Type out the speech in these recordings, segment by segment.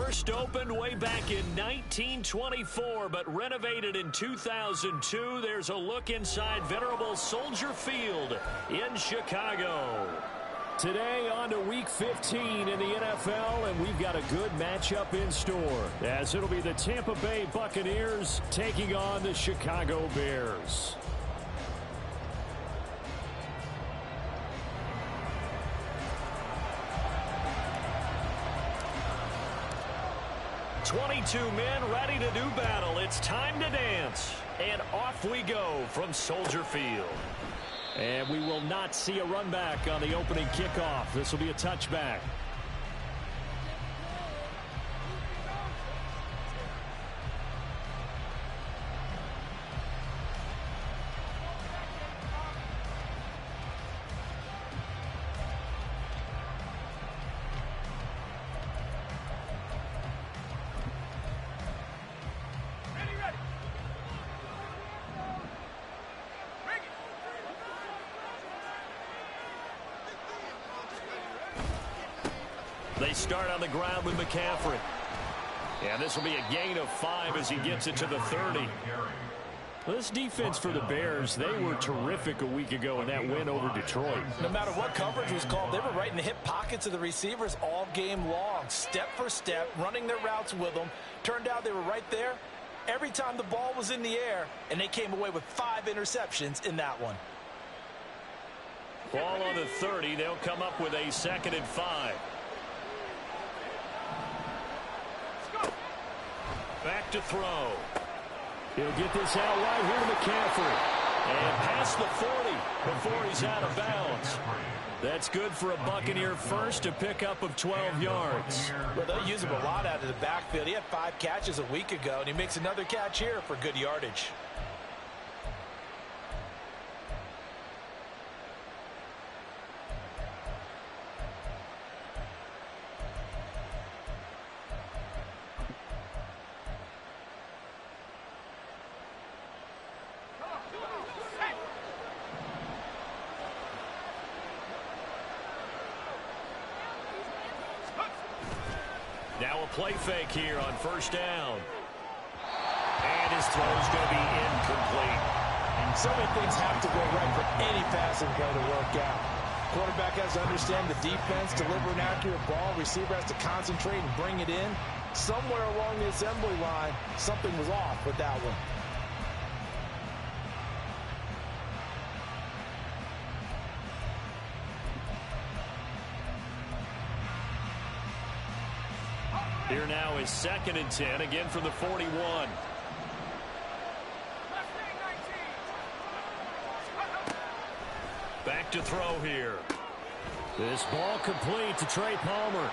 First opened way back in 1924, but renovated in 2002. There's a look inside venerable Soldier Field in Chicago. Today on to Week 15 in the NFL, and we've got a good matchup in store, as it'll be the Tampa Bay Buccaneers taking on the Chicago Bears. "22 men ready to do battle. It's time to dance." And off we go from Soldier Field. And we will not see a run back on the opening kickoff. This will be a touchback. They start on the ground with McCaffrey. And this will be a gain of 5 as he gets it to the 30. This defense for the Bears, they were terrific a week ago in that win over Detroit. No matter what coverage was called, they were right in the hip pockets of the receivers all game long, step for step, running their routes with them. Turned out they were right there every time the ball was in the air, and they came away with 5 interceptions in that one. Ball on the 30. They'll come up with a 2nd and 5. Back to throw. He'll get this out right here to McCaffrey. And past the 40 before he's out of bounds. That's good for a Buccaneer first, a pickup of 12 yards. Well, they'll use him a lot out of the backfield. He had 5 catches a week ago, and he makes another catch here for good yardage. Now a play fake here on first down. And his throw's going to be incomplete. So many things have to go right for any passing play to work out. Quarterback has to understand the defense, deliver an accurate ball. Receiver has to concentrate and bring it in. Somewhere along the assembly line, something was off with that one. Here now is 2nd and 10, again from the 41. Back to throw here. This ball complete to Trey Palmer.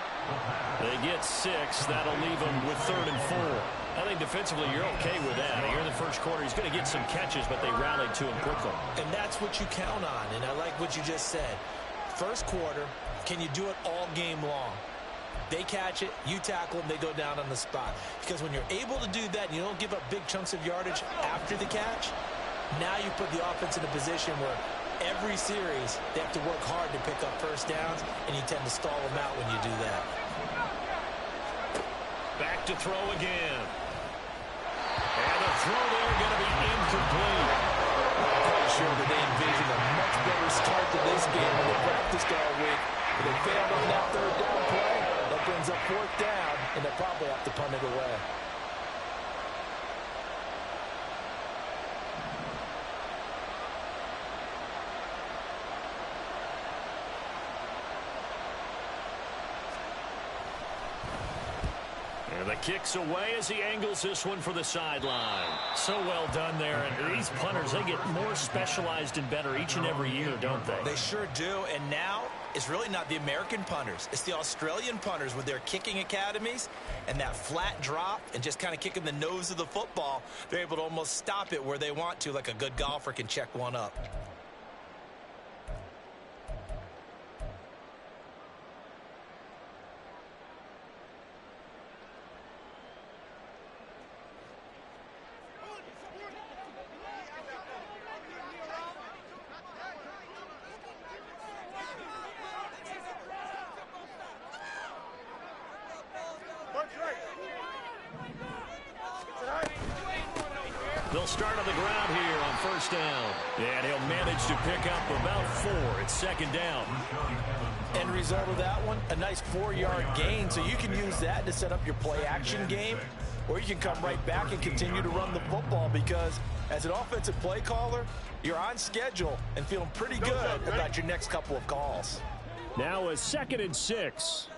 They get 6. That'll leave them with 3rd and 4. I think defensively you're okay with that. Here in the first quarter, he's going to get some catches, but they rallied to him quickly. And that's what you count on, and I like what you just said. First quarter, can you do it all game long? They catch it, you tackle them, they go down on the spot. Because when you're able to do that, and you don't give up big chunks of yardage after the catch, now you put the offense in a position where every series they have to work hard to pick up first downs, and you tend to stall them out when you do that. Back to throw again. And the throw there going to be incomplete. I'm quite sure that they envisioned a much better start to this game than they practiced all week. But they failed on that 3rd down play. That brings up 4th down, and they'll probably have to punt it away. And the kick's away as he angles this one for the sideline. So well done there. And these punters, they get more specialized and better each and every year, don't they? They sure do. And now it's really not the American punters. It's the Australian punters with their kicking academies and that flat drop and just kind of kicking the nose of the football. They're able to almost stop it where they want to, like a good golfer can check one up. Punch right. They'll start on the ground here on first down. And he'll manage to pick up about 4. It's second down. End result of that one, a nice 4-yard gain. So you can use that to set up your play-action game, or you can come right back and continue to run the football because as an offensive play caller, you're on schedule and feeling pretty good about your next couple of calls. Now a 2nd and 6.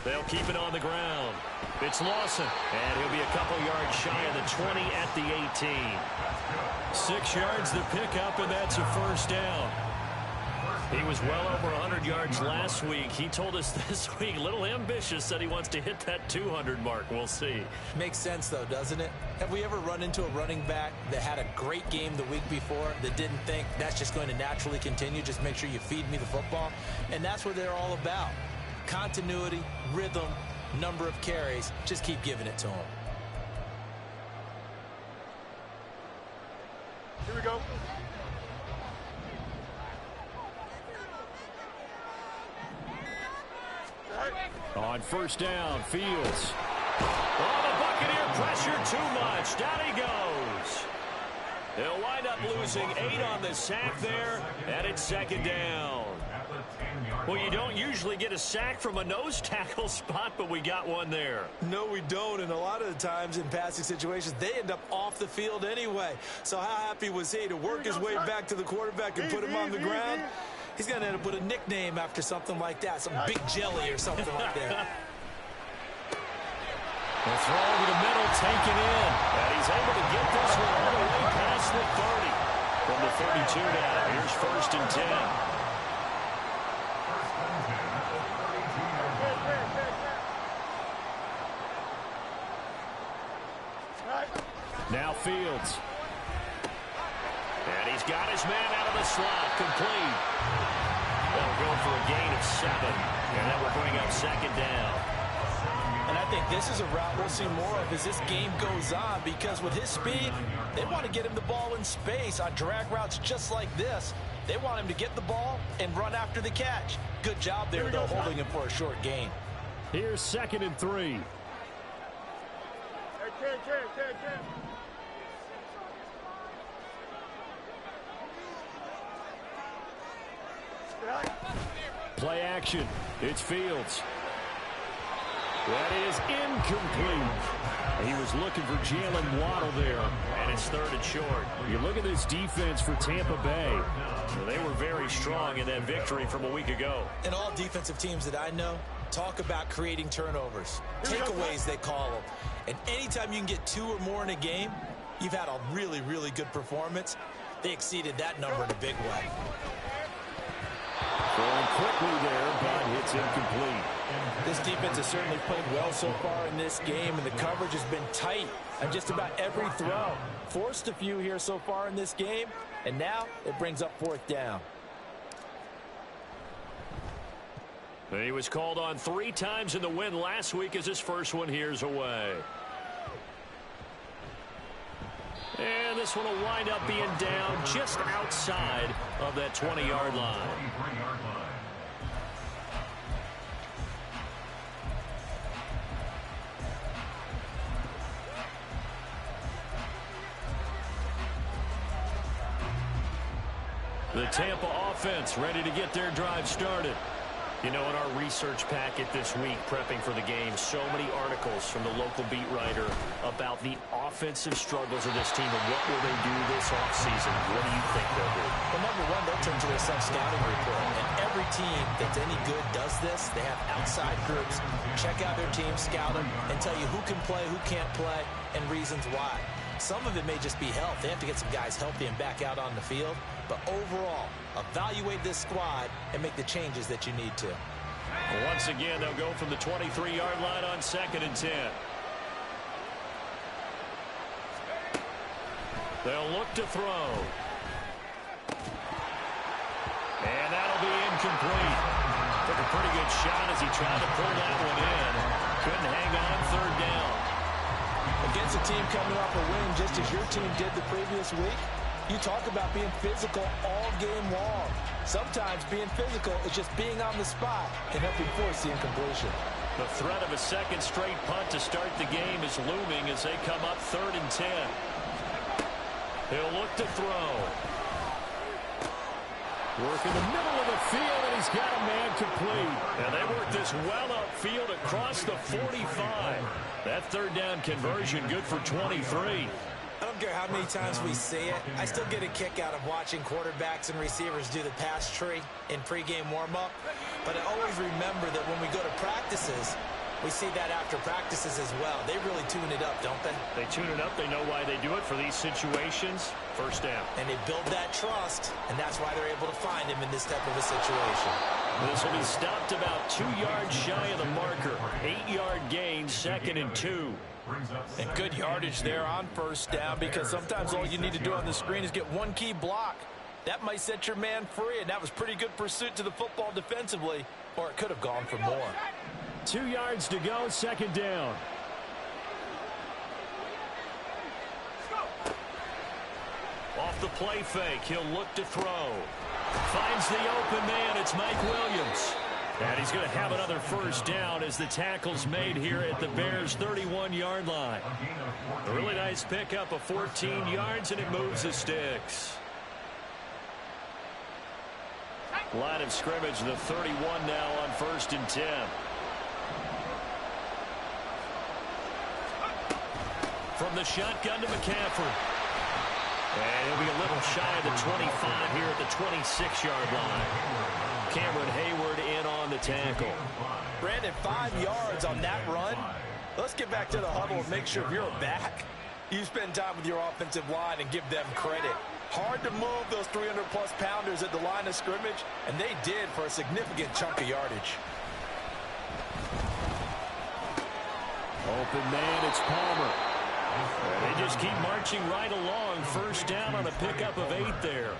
They'll keep it on the ground. It's Lawson, and he'll be a couple yards shy of the 20 at the 18. 6 yards to pick up, and that's a first down. He was well over 100 yards last week. He told us this week, a little ambitious, that he wants to hit that 200 mark. We'll see. Makes sense, though, doesn't it? Have we ever run into a running back that had a great game the week before that didn't think that's just going to naturally continue? Just make sure you feed me the football. And that's what they're all about. Continuity, rhythm, number of carries. Just keep giving it to him. Here we go. On first down, Fields. Oh, the Buccaneer pressure too much. Down he goes. They'll wind up losing 8 on the sack there, and it's second down. Well, you don't usually get a sack from a nose tackle spot, but we got one there. No, we don't, and a lot of the times in passing situations, they end up off the field anyway. So how happy was he to work his way back to the quarterback and put him on the ground? He's going to end up with a nickname after something like that, some Big Jelly or something like that. The throw over the middle, taken in. And he's able to get this one all the way past the 30. From the 32 now, here's first and 10. Now Fields. And he's got his man out of the slot, complete. They'll go for a gain of 7, and that will bring up second down. And I think this is a route we'll see more of as this game goes on, because with his speed, they want to get him the ball in space on drag routes just like this. They want him to get the ball and run after the catch. Good job there, though, holding him for a short gain. Here's 2nd and 3. Play action. It's Fields. That is incomplete. He was looking for Jalen Waddle there, and it's 3rd and short. You look at this defense for Tampa Bay. They were very strong in that victory from a week ago. And all defensive teams that I know talk about creating turnovers. Takeaways, they call them. And anytime you can get 2 or more in a game, you've had a really, really good performance. They exceeded that number in a big way. Throwing quickly there, but it's incomplete. This defense has certainly played well so far in this game, and the coverage has been tight on just about every throw. Forced a few here so far in this game, and now it brings up 4th down. He was called on 3 times in the win last week as his first one here's away. And this one will wind up being down just outside of that 20-yard line. The Tampa offense ready to get their drive started. You know, in our research packet this week, prepping for the game, so many articles from the local beat writer about the offensive struggles of this team and what will they do this offseason. What do you think they'll do? Well, number one, they'll turn to their self-scouting report. And every team that's any good does this. They have outside groups. Check out their team, scout them, and tell you who can play, who can't play, and reasons why. Some of it may just be health. They have to get some guys healthy and back out on the field. But overall, evaluate this squad and make the changes that you need to. Once again, they'll go from the 23-yard line on 2nd and 10. They'll look to throw. And that'll be incomplete. Took a pretty good shot as he tried to pull that one in. Couldn't hang on 3rd down. Against a team coming off a win just as your team did the previous week, you talk about being physical all game long. Sometimes being physical is just being on the spot and helping force the incompletion. The threat of a second straight punt to start the game is looming as they come up 3rd and 10. He'll look to throw. Work in the middle of the field, and he's got a man complete. And they work this well upfield across the 45. That 3rd down conversion good for 23. I don't care how many times we see it. I still get a kick out of watching quarterbacks and receivers do the pass tree in pregame warm-up. But I always remember that when we go to practices, we see that after practices as well. They really tune it up, don't they? They tune it up. They know why they do it for these situations. 1st down. And they build that trust, and that's why they're able to find him in this type of a situation. This will be stopped about 2 yards shy of the marker. 8-yard gain, 2nd and 2. And good yardage there on 1st down, because sometimes all you need to do on the screen is get one key block. That might set your man free, and that was pretty good pursuit to the football defensively, or it could have gone for more. 2 yards to go, 2nd down. Off the play fake, he'll look to throw. Finds the open man, it's Mike Williams. And he's going to have another 1st down as the tackle's made here at the Bears' 31-yard line. A really nice pickup of 14 yards, and it moves the sticks. Line of scrimmage, the 31 now on 1st and 10. From the shotgun to McCaffrey. And he'll be a little shy of the 25 here at the 26-yard line. Cameron Hayward in on the tackle. Brandon, 5 yards on that run. Let's get back to the huddle and make sure you're back. You spend time with your offensive line and give them credit. Hard to move those 300-plus pounders at the line of scrimmage, and they did for a significant chunk of yardage. Open man, it's Palmer. They just keep marching right along. 1st down on a pickup of 8 there.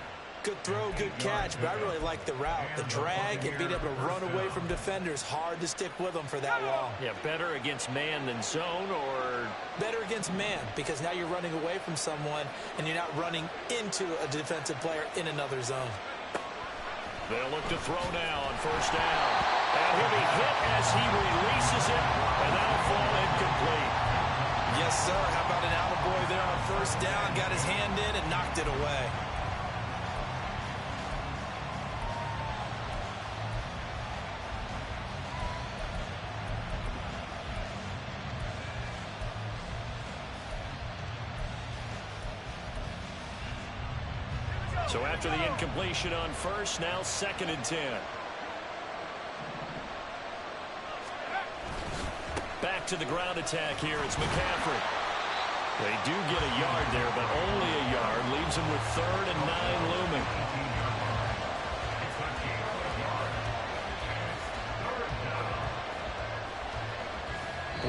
Good throw, good catch, but I really like the route. The drag and being able to run away from defenders. Hard to stick with them for that long. Yeah, better against man than zone, or? Better against man, because now you're running away from someone and you're not running into a defensive player in another zone. They'll look to throw now on 1st down. And he'll be hit as he releases it, and that'll fall incomplete. Yes, sir. How about an attaboy there on 1st down? Got his hand in and knocked it away. So after the incompletion on 1st, now 2nd and 10. Back to the ground attack here. It's McCaffrey. They do get a yard there, but only a yard. Leaves them with 3rd and 9 looming.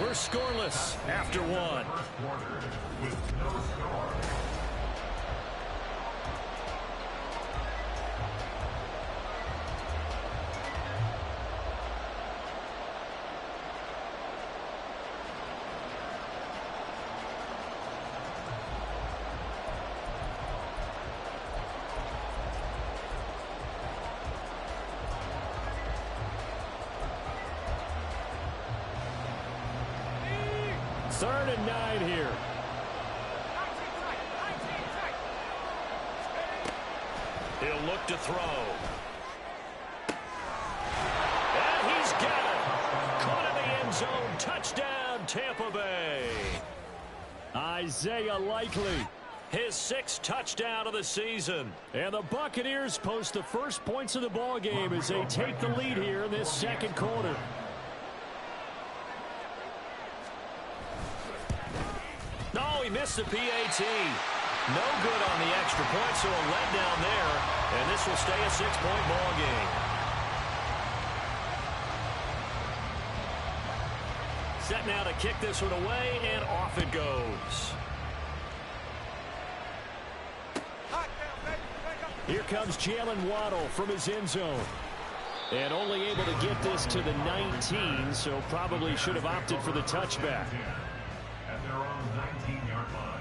We're scoreless after 1. Third and 9 here. He'll look to throw. And he's got it. Caught in the end zone. Touchdown, Tampa Bay. Isaiah Likely. His 6th touchdown of the season. And the Buccaneers post the first points of the ball game as they take the lead here in this 2nd quarter. No, he missed the PAT. No good on the extra point, so a letdown there. And this will stay a 6-point ball game. Set now to kick this one away, and off it goes. Here comes Jalen Waddle from his end zone. And only able to get this to the 19, so probably should have opted for the touchback. At their own 19-yard line.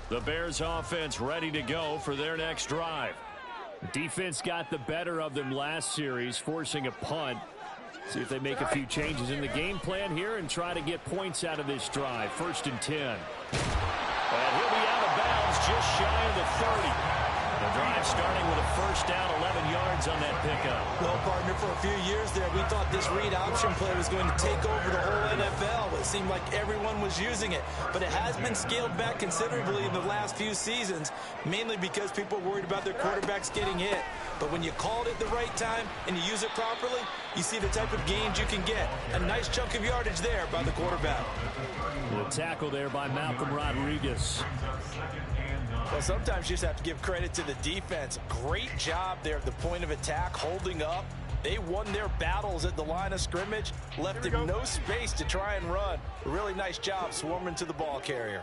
The Bears offense ready to go for their next drive. Defense got the better of them last series, forcing a punt. See if they make a few changes in the game plan here and try to get points out of this drive. 1st and 10. And he'll be out of bounds just shy of the 30. The drive starting with a 1st down, 11 yards on that pickup. Well, partner, for a few years there, we thought this read option play was going to take over the whole NFL. It seemed like everyone was using it, but it has been scaled back considerably in the last few seasons, mainly because people are worried about their quarterbacks getting hit. But when you call it at the right time and you use it properly, you see the type of gains you can get. A nice chunk of yardage there by the quarterback. The tackle there by Malcolm Rodriguez. Well, sometimes you just have to give credit to the defense. Great job there at the point of attack, holding up. They won their battles at the line of scrimmage, left him no space to try and run. A really nice job swarming to the ball carrier.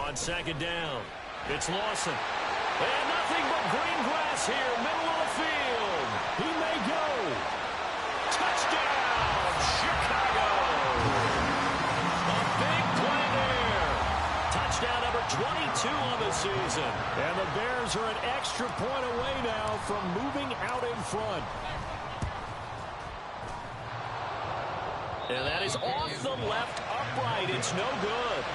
On 2nd down, it's Lawson. And nothing but green grass here, middle of the field. He may go. Touchdown, Chicago. A big play there. Touchdown number 22 on the season. And the Bears are an extra point away now from moving out in front. And that is off the left upright. It's no good.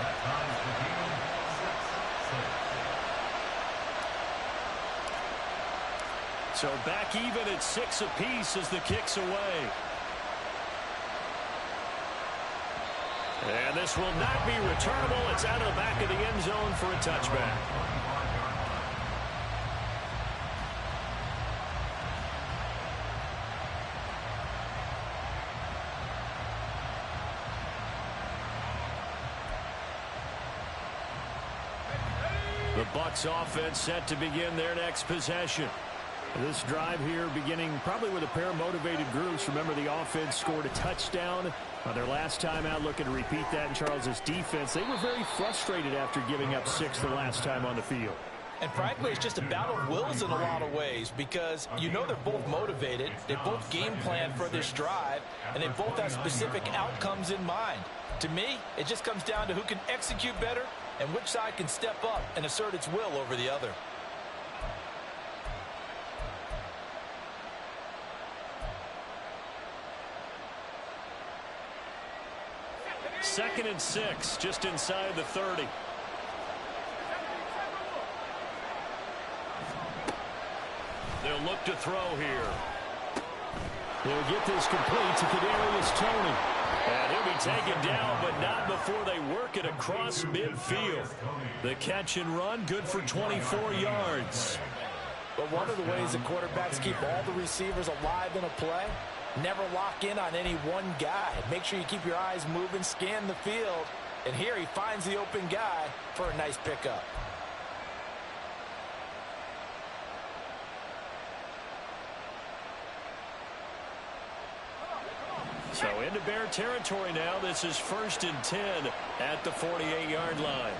So back even at 6 apiece as the kick's away. And this will not be returnable. It's out of the back of the end zone for a touchback. The Bucs offense set to begin their next possession. This drive here beginning probably with a pair of motivated groups. Remember, the offense scored a touchdown on their last time out, looking to repeat that in Charles's defense. They were very frustrated after giving up 6 the last time on the field. And frankly, it's just a battle of wills in a lot of ways because you know they're both motivated. They both game plan for this drive, and they both have specific outcomes in mind. To me, it just comes down to who can execute better and which side can step up and assert its will over the other. Second and 6, just inside the 30. They'll look to throw here. They'll get this complete to Kadarius Toney. And he'll be taken down, but not before they work it across midfield. The catch and run, good for 24 yards. But one of the ways that quarterbacks keep all the receivers alive in a play, never lock in on any one guy. Make sure you keep your eyes moving, scan the field. And here he finds the open guy for a nice pickup. So into Bear territory now. This is 1st and 10 at the 48-yard line.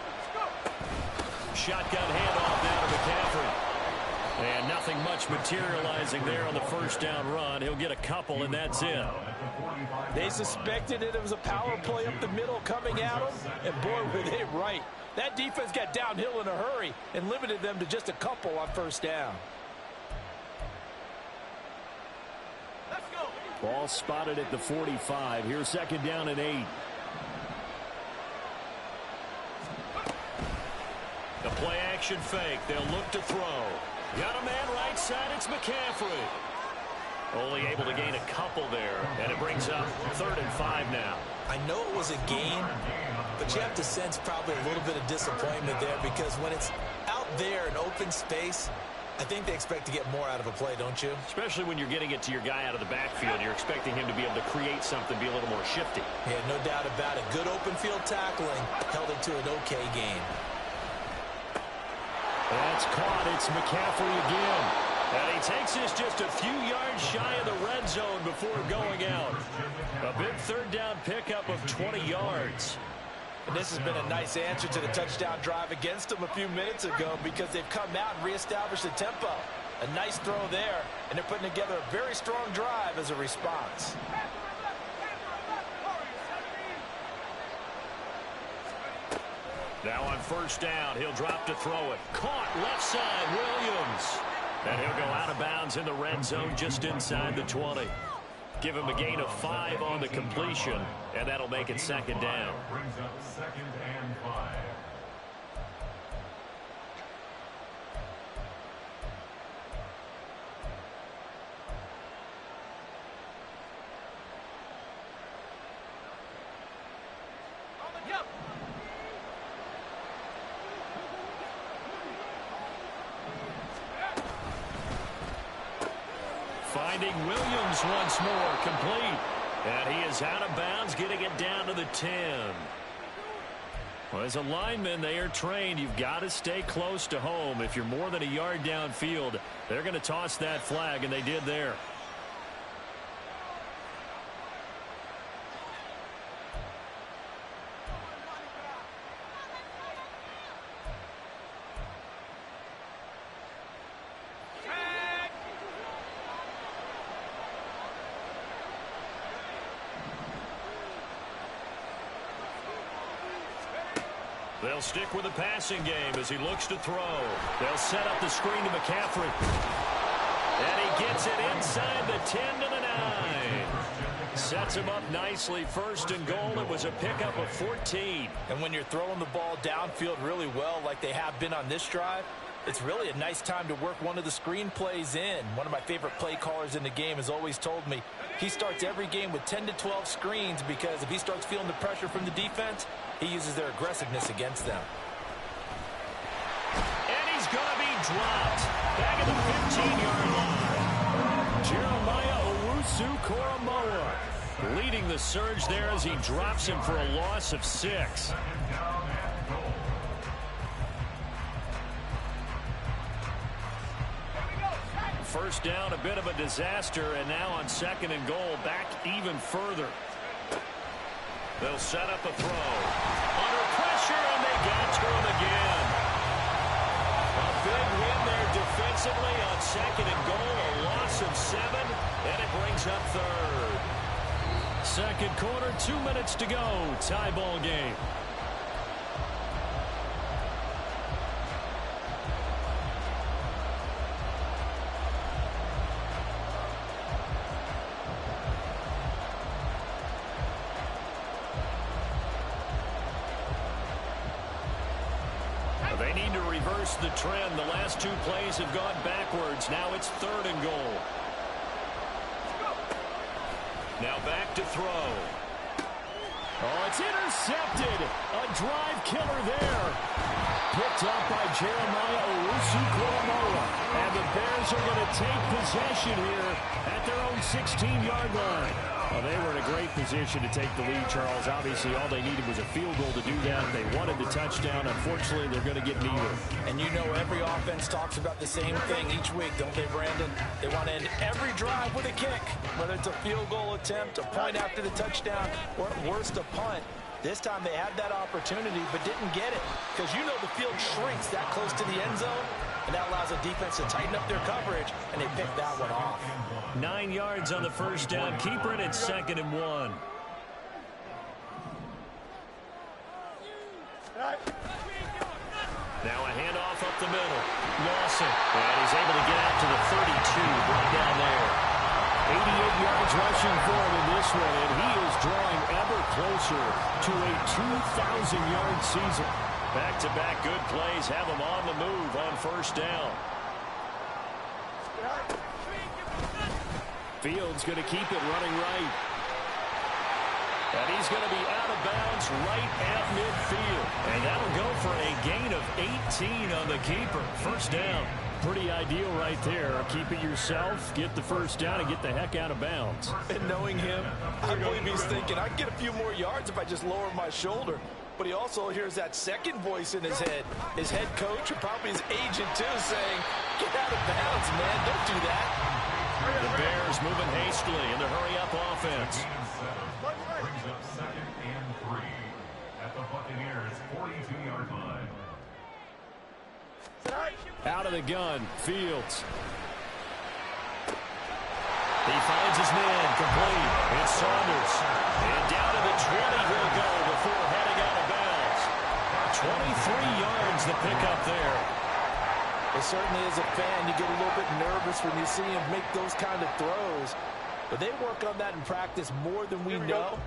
Shotgun handoff now to McCaffrey. And nothing much materializing there on the 1st down run. He'll get a couple, and that's it. They suspected it was a power play up the middle coming at them, and boy, were they right. That defense got downhill in a hurry and limited them to just a couple on 1st down. Ball spotted at the 45. Here's 2nd down and 8. The play action fake. They'll look to throw. Got a man right side. It's McCaffrey. Only able to gain a couple there, and it brings up 3rd and 5 now. I know it was a gain, but you have to sense probably a little bit of disappointment there because when it's out there in open space, I think they expect to get more out of a play, don't you? Especially when you're getting it to your guy out of the backfield. You're expecting him to be able to create something, be a little more shifty. Yeah, no doubt about it. Good open field tackling held it to an okay gain. That's caught. It's McCaffrey again. And he takes this just a few yards shy of the red zone before going out. A big 3rd down pickup of 20 yards. And this has been a nice answer to the touchdown drive against them a few minutes ago because they've come out and reestablished the tempo. A nice throw there, and they're putting together a very strong drive as a response. Now on first down, he'll drop to throw it. Caught left side, Williams. And he'll go out of bounds in the red zone just inside the 20. Give him a gain of 5 on the completion, and that'll make it second down. Brings up 2nd and 5. Finding Williams once more, complete. And he is out of bounds, getting it down to the 10. Well, as a lineman, they are trained. You've got to stay close to home. If you're more than a yard downfield, they're going to toss that flag, and they did there. They'll stick with the passing game as he looks to throw. They'll set up the screen to McCaffrey. And he gets it inside the 10 to the 9. Sets him up nicely. First and goal. It was a pickup of 14. And when you're throwing the ball downfield really well like they have been on this drive, it's really a nice time to work one of the screen plays in. One of my favorite play callers in the game has always told me he starts every game with 10 to 12 screens because if he starts feeling the pressure from the defense, he uses their aggressiveness against them. And he's going to be dropped. Back at the 15-yard line. Jeremiah Owusu-Koramoah leading the surge there as he drops him for a loss of 6. First down, a bit of a disaster, and now on second and goal, back even further. They'll set up a throw. Under pressure, and they got to him again. A big win there defensively on second and goal, a loss of 7, and it brings up third. Second quarter, 2 minutes to go. Tie ball game. They need to reverse the trend. The last 2 plays have gone backwards. Now it's third and goal. Now back to throw. Oh, it's intercepted. A drive killer there. Picked up by Jeremiah Owusu-Koramoah. And the Bears are going to take possession here at their own 16-yard line. Well, they were in a great position to take the lead, Charles. Obviously, all they needed was a field goal to do that. They wanted the touchdown. Unfortunately, they're going to get neither. And you know every offense talks about the same thing each week, don't they, Brandon? They want to end every drive with a kick, whether it's a field goal attempt, a point after the touchdown, or at worst, a punt. This time they had that opportunity but didn't get it because you know the field shrinks that close to the end zone, and that allows the defense to tighten up their coverage, and they picked that one off. 9 yards on the first down. Keeper, and it's 2nd and 1. Now a handoff up the middle. Lawson, and he's able to get out to the 32, right down there. 88 yards rushing for him in this one, and he is drawing ever closer to a 2,000-yard season. Back-to-back good plays have him on the move on first down. Fields going to keep it running right. And he's going to be out of bounds right at midfield. And that'll go for a gain of 18 on the keeper. First down. Pretty ideal right there. Keep it yourself, get the first down, and get the heck out of bounds. And knowing him, I believe he's thinking, I can get a few more yards if I just lower my shoulder. But he also hears that second voice in his head. His head coach, or probably his agent too, saying, get out of bounds, man. Don't do that. The Bears moving hastily in the hurry-up offense. Brings up 2nd and 3 at the Buccaneers' 42-yard line. Out of the gun, Fields. He finds his man, complete. It's Saunders. And down to the 20 he'll go before heading out of bounds. 23 yards the pickup there. It certainly, as a fan, you get a little bit nervous when you see him make those kind of throws. But they work on that in practice more than we know.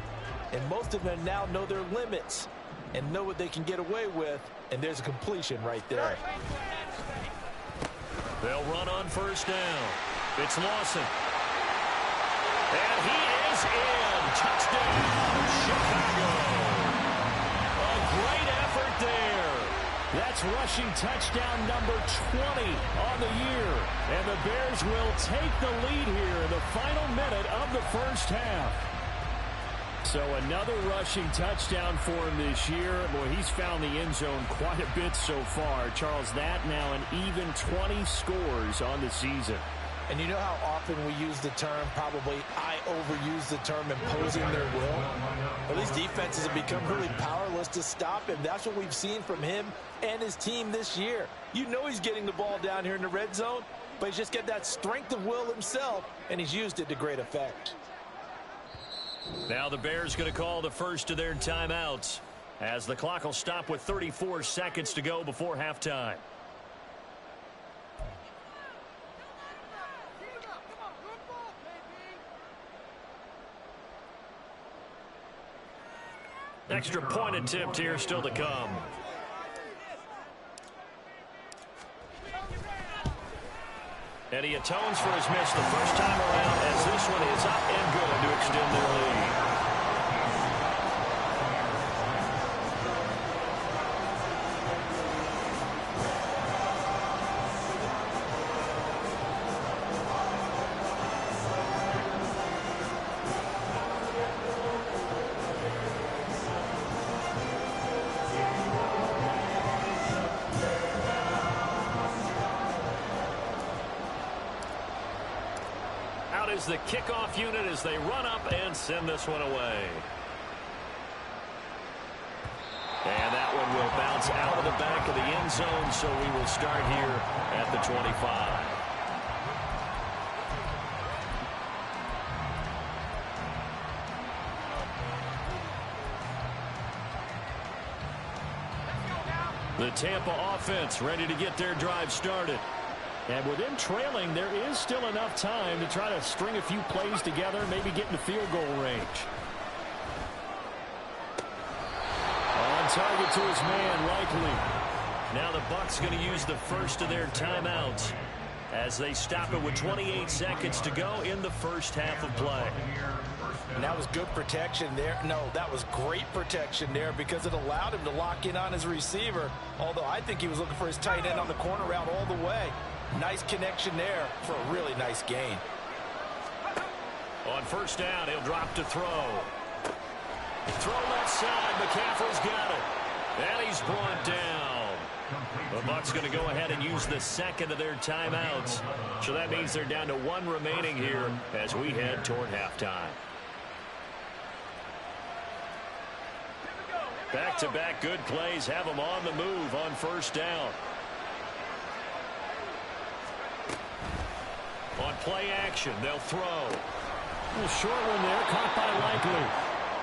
And most of them now know their limits and know what they can get away with. And there's a completion right there. They'll run on first down. It's Lawson. And he is in. Touchdown, Chicago. A great effort there. That's rushing touchdown number 20 on the year. And the Bears will take the lead here in the final minute of the first half. So another rushing touchdown for him this year. Boy, he's found the end zone quite a bit so far. Charles, that now an even 20 scores on the season. And you know how often we use the term, probably I overuse the term, imposing their will? Well, these defenses have become really powerless to stop him. That's what we've seen from him and his team this year. You know he's getting the ball down here in the red zone, but he's just got that strength of will himself, and he's used it to great effect. Now the Bears going to call the first of their timeouts as the clock will stop with 34 seconds to go before halftime. Extra point attempt here still to come. And he atones for his miss the first time around as this one is up and good to extend their lead. Is the kickoff unit as they run up and send this one away. And that one will bounce out of the back of the end zone, so we will start here at the 25. The Tampa offense ready to get their drive started. And with them trailing, there is still enough time to try to string a few plays together, maybe get in the field goal range. On target to his man, likely. Now the Bucs going to use the first of their timeouts as they stop it with 28 seconds to go in the first half of play. And that was good protection there. No, that was great protection there because it allowed him to lock in on his receiver, although I think he was looking for his tight end on the corner route all the way. Nice connection there for a really nice gain. On first down, he'll drop to throw. Throw left side. McCaffrey's got it. And he's brought down. The Bucs going to go ahead and use the second of their timeouts. So that means they're down to one remaining here as we head toward halftime. Back-to-back good plays have them on the move on first down. On play action, they'll throw. A short one there, caught by Likely.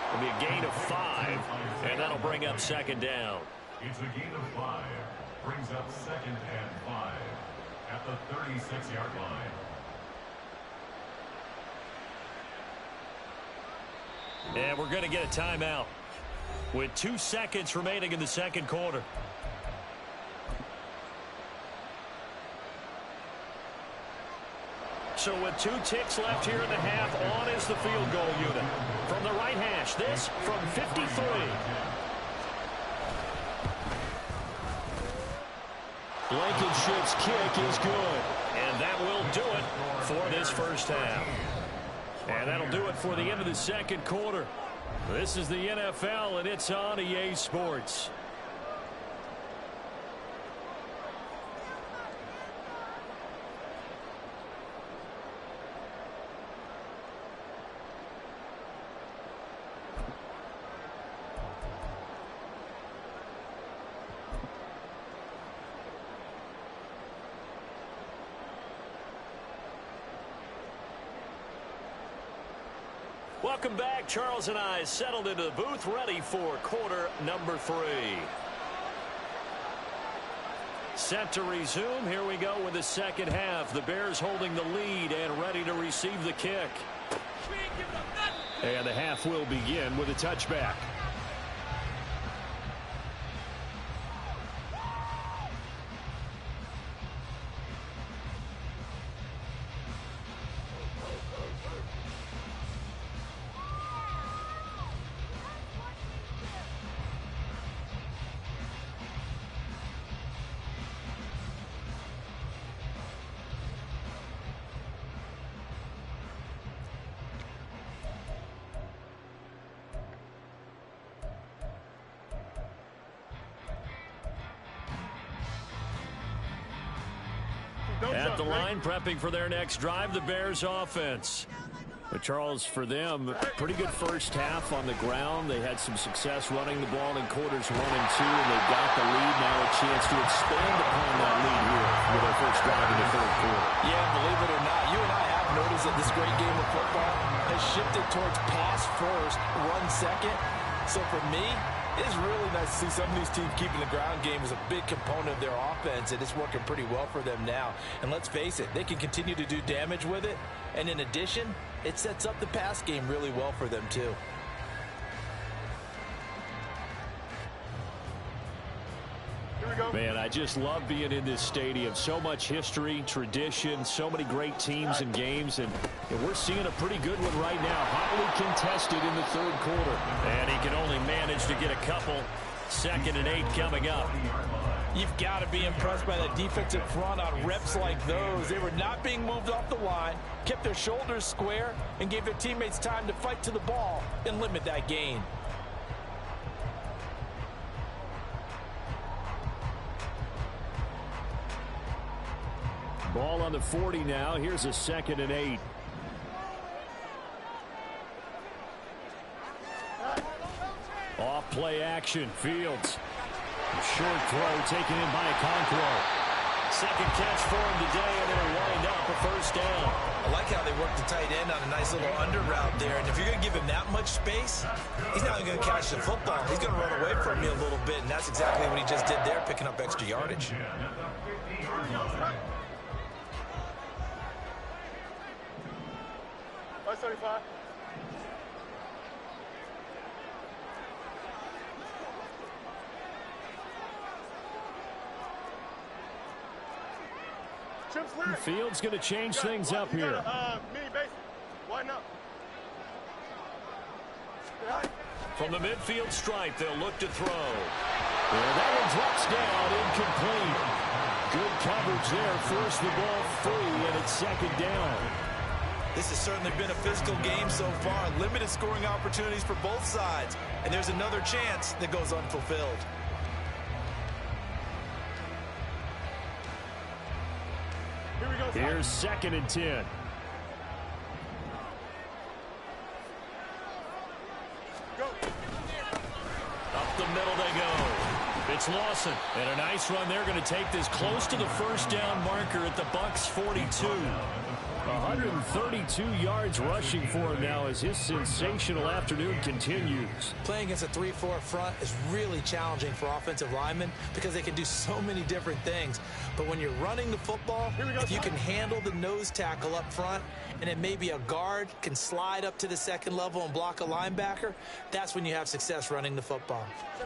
It'll be a gain of 5, and that'll bring up second down. It's a gain of 5. Brings up second and 5 at the 36-yard line. And we're going to get a timeout with 2 seconds remaining in the second quarter. So with 2 ticks left here in the half, on is the field goal unit. From the right hash, this from 53. Blankenship's kick is good. And that will do it for this first half. And that'll do it for the end of the second quarter. This is the NFL, and it's on EA Sports. Welcome back. Charles and I settled into the booth, ready for quarter number 3. Set to resume. Here we go with the second half. The Bears holding the lead and ready to receive the kick. And the half will begin with a touchback. At the line, prepping for their next drive, the Bears offense. But Charles, for them, pretty good first half on the ground. They had some success running the ball in quarters 1 and 2, and they've got the lead now, a chance to expand upon that lead here with their first drive in the third quarter. Yeah, believe it or not, you and I have noticed that this great game of football has shifted towards pass first, run second. So for me, it's really nice to see some of these teams keeping the ground game as a big component of their offense, and it's working pretty well for them now. And let's face it, they can continue to do damage with it. And in addition, it sets up the pass game really well for them too. Man, I just love being in this stadium. So much history, tradition, so many great teams and games, and we're seeing a pretty good one right now. Hotly contested in the third quarter. And he can only manage to get a couple. 2nd and 8 coming up. You've got to be impressed by that defensive front on reps like those. They were not being moved off the line, kept their shoulders square, and gave their teammates time to fight to the ball and limit that gain. Ball on the 40 now. Here's a 2nd and 8. Off play action. Fields. Short throw taken in by Okonkwo. Second catch for him today, and it'll wind up a first down. I like how they work the tight end on a nice little under route there. And if you're going to give him that much space, he's not going to catch the football. He's going to run away from you a little bit, and that's exactly what he just did there, picking up extra yardage. Fields going to change things up here. From the midfield stripe, they'll look to throw. And that one drops down, incomplete. Good coverage there, forced the ball free, and it's 2nd down. This has certainly been a physical game so far. Limited scoring opportunities for both sides. And there's another chance that goes unfulfilled. Here's 2nd and 10. Up the middle they go. It's Lawson. And a nice run. They're going to take this close to the first down marker at the Bucs 42. 132 yards rushing for him now as his sensational afternoon continues. Playing against a 3-4 front is really challenging for offensive linemen because they can do so many different things. But when you're running the football, if you can handle the nose tackle up front, and then maybe a guard can slide up to the second level and block a linebacker, that's when you have success running the football. He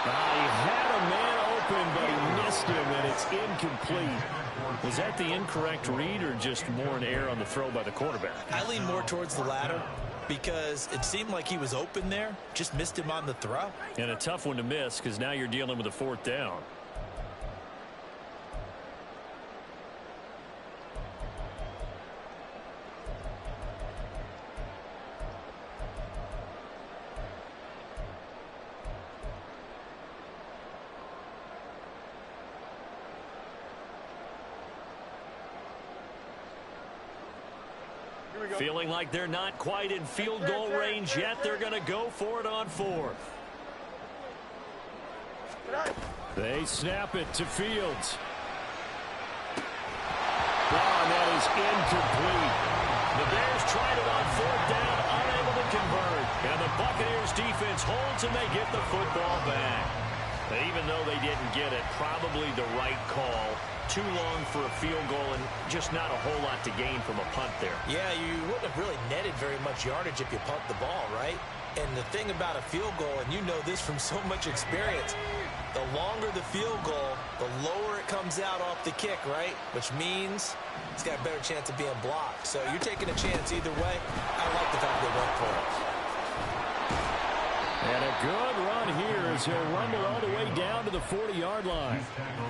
had a man open, but he missed him, and it's incomplete. Was that the incorrect read or just more an error on the throw by the quarterback? I lean more towards the latter because it seemed like he was open there, just missed him on the throw. And a tough one to miss because now you're dealing with a 4th down. Feeling like they're not quite in field goal range yet. They're going to go for it on 4th. They snap it to Fields. And that is incomplete. The And the Buccaneers defense holds, and they get the football back. And even though they didn't get it, probably the right call. Too long for a field goal and just not a whole lot to gain from a punt there. Yeah, you wouldn't have really netted very much yardage if you punt the ball, right? And the thing about a field goal, and you know this from so much experience, the longer the field goal, the lower it comes out off the kick, right? Which means it's got a better chance of being blocked. So you're taking a chance either way. I like the fact they went for it. And a good run here as he'll rumble all the way down to the 40-yard line.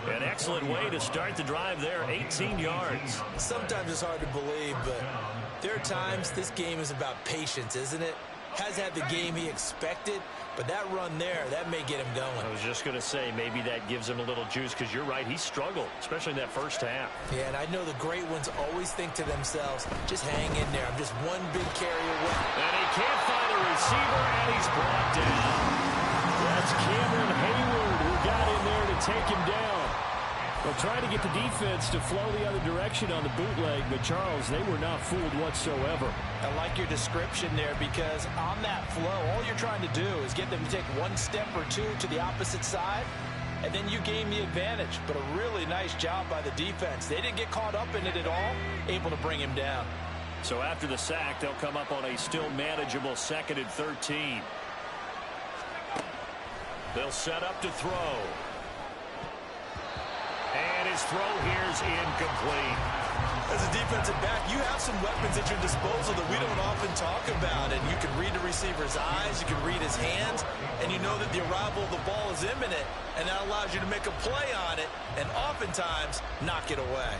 An excellent way to start the drive there, 18 yards. Sometimes it's hard to believe, but there are times this game is about patience, isn't it? Has had the game he expected, but that run there, that may get him going. I was just going to say, maybe that gives him a little juice, because you're right, he struggled, especially in that first half. Yeah, and I know the great ones always think to themselves, just hang in there. I'm just one big carry away. And he can't find a receiver, and he's brought down. That's Cameron Hayward who got in there to take him down. Well, trying to get the defense to flow the other direction on the bootleg, but Charles, they were not fooled whatsoever. I like your description there, because on that flow, all you're trying to do is get them to take one step or two to the opposite side, and then you gain the advantage. But a really nice job by the defense. They didn't get caught up in it at all, able to bring him down. So after the sack, they'll come up on a still manageable 2nd and 13. They'll set up to throw. And his throw here's incomplete. As a defensive back, you have some weapons at your disposal that we don't often talk about. And you can read the receiver's eyes, you can read his hands, and you know that the arrival of the ball is imminent. And that allows you to make a play on it and oftentimes knock it away.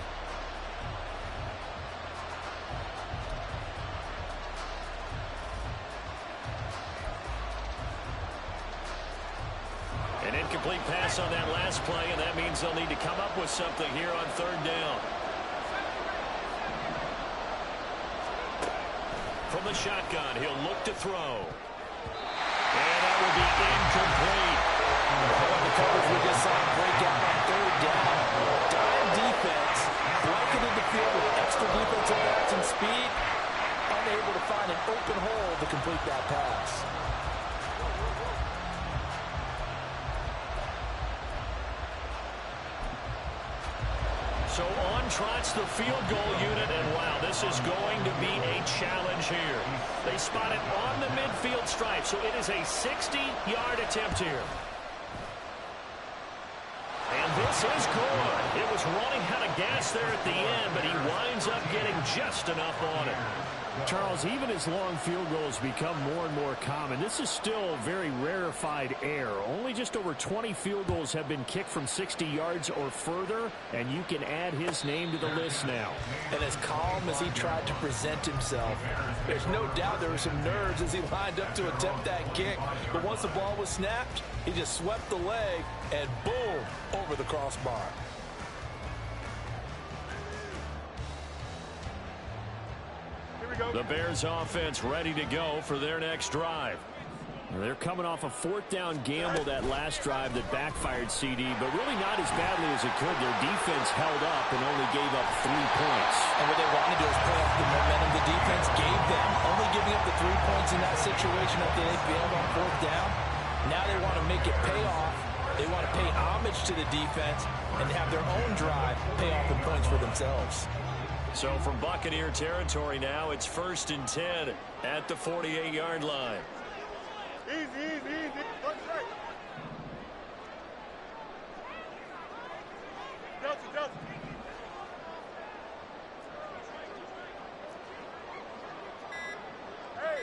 An incomplete pass on that last play, and that means they'll need to come up with something here on 3rd down. From the shotgun, he'll look to throw. And that will be incomplete. The coverage we just saw break out on 3rd down. Dime defense, blanketed the field with extra defensive backs and speed, unable to find an open hole to complete that pass. So on trots the field goal unit, and wow, this is going to be a challenge here. They spot it on the midfield stripe, so it is a 60-yard attempt here. And this is good. It was running out of gas there at the end, but he winds up getting just enough on it. Charles, even as long field goals become more and more common, this is still very rarefied air. Only just over 20 field goals have been kicked from 60 yards or further, and you can add his name to the list now. And as calm as he tried to present himself, there's no doubt there were some nerves as he lined up to attempt that kick. But once the ball was snapped, he just swept the leg and boom, over the crossbar. The Bears offense ready to go for their next drive. They're coming off a 4th down gamble that last drive that backfired CD, but really not as badly as it could. Their defense held up and only gave up 3 points. And what they want to do is play off the momentum the defense gave them. Only giving up the 3 points in that situation after they failed on 4th down. Now they want to make it pay off. They want to pay homage to the defense and have their own drive pay off in points for themselves. So from Buccaneer territory now, it's 1st and 10 at the 48-yard line. Easy, easy, easy. Look straight. Delta. Hey,